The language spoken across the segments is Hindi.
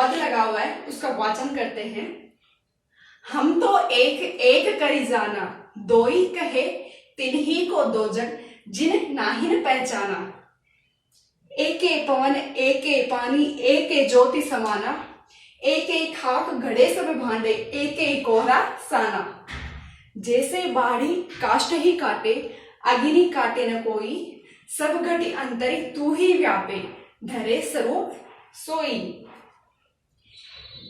पद लगा हुआ है उसका वाचन करते हैं। हम तो एक एक करी जाना, दो ही कहे तिन ही को दो जग, जिन नाहिन पहचाना। एके पवन एके पानी एके ज्योति समाना, एके खाक घड़े सब भांडे एके कोहरा साना। जैसे बाड़ी काष्ठ ही काटे अग्नि काटे न कोई, सब घटी अंतरि तू ही व्यापे धरे स्वरूप सोई।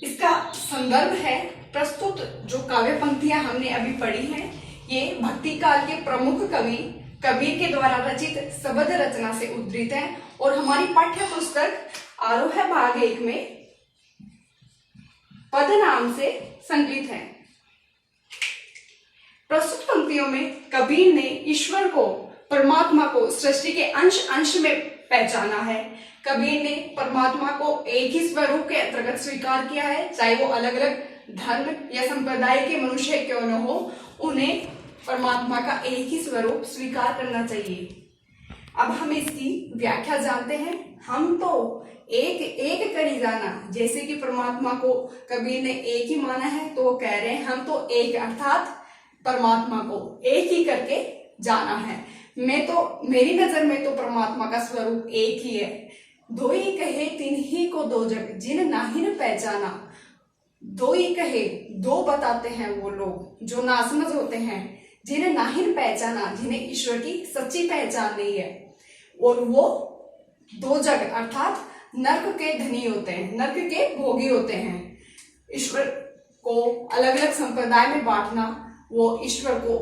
इसका संदर्भ है प्रस्तुत जो काव्य पंक्तियां हमने अभी पढ़ी हैं, ये भक्ति काल के प्रमुख कवि कबीर के द्वारा रचित शब्द रचना से उद्धृत है और हमारी पाठ्य पुस्तक आरोह भाग 1 में पद नाम से संकलित है। प्रस्तुत पंक्तियों में कबीर ने ईश्वर को, परमात्मा को सृष्टि के अंश अंश में पहचाना है। कबीर ने परमात्मा को एक ही स्वरूप के अंतर्गत स्वीकार किया है, चाहे वो अलग अलग धर्म या संप्रदाय के मनुष्य क्यों न हो, उन्हें परमात्मा का एक ही स्वरूप स्वीकार करना चाहिए। अब हम इसकी व्याख्या जानते हैं। हम तो एक एक करी जाना, जैसे कि परमात्मा को कबीर ने एक ही माना है तो वो कह रहे हैं हम तो एक, अर्थात परमात्मा को एक ही करके जाना है। मेरी नजर में तो परमात्मा का स्वरूप एक ही है। दो ही कहे तिन ही को दो जग, जिन नाहिन पहचाना। दो ही कहे, दो बताते हैं वो लोग जो नासमझ होते हैं, जिन्हें नाहिन पहचाना, जिन्हें ईश्वर की सच्ची पहचान नहीं है, और वो दो जग अर्थात नर्क के धनी होते हैं, नर्क के भोगी होते हैं। ईश्वर को अलग अलग संप्रदाय में बांटना, वो ईश्वर को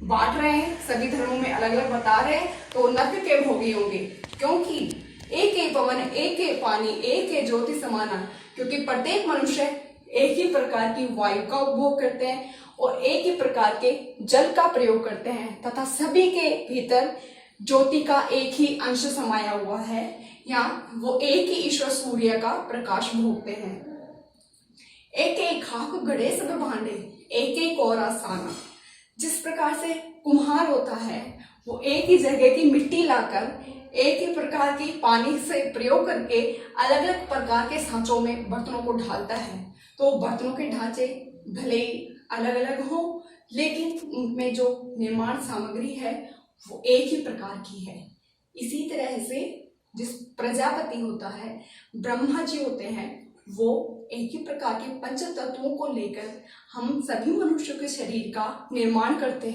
बांट रहे हैं, सभी धर्मों में अलग अलग बता रहे हैं, तो नर्क के भोगी होंगे। क्योंकि एक ही पवन एक ही पानी एक ही ज्योति समाना, क्योंकि प्रत्येक मनुष्य एक ही प्रकार की वायु का उपभोग करते हैं और एक ही प्रकार के जल का प्रयोग करते हैं, तथा सभी के भीतर ज्योति का एक ही अंश समाया हुआ है, या वो एक ही ईश्वर सूर्य का प्रकाश भोगते हैं। एक एक खाक घड़े सब भांडे एक एक कोहरा साना। जिस प्रकार से कुम्हार होता है वो एक ही जगह की मिट्टी लाकर एक ही प्रकार की पानी से प्रयोग करके अलग अलग प्रकार के सांचों में बर्तनों को ढालता है, तो बर्तनों के ढांचे भले ही अलग अलग हो, लेकिन उनमें जो निर्माण सामग्री है वो एक ही प्रकार की है। इसी तरह से जिस प्रजापति होता है, ब्रह्मा जी होते हैं, वो एक ही प्रकार के पंच तत्वों को लेकर हम सभी मनुष्यों के शरीर का निर्माण करते हैं।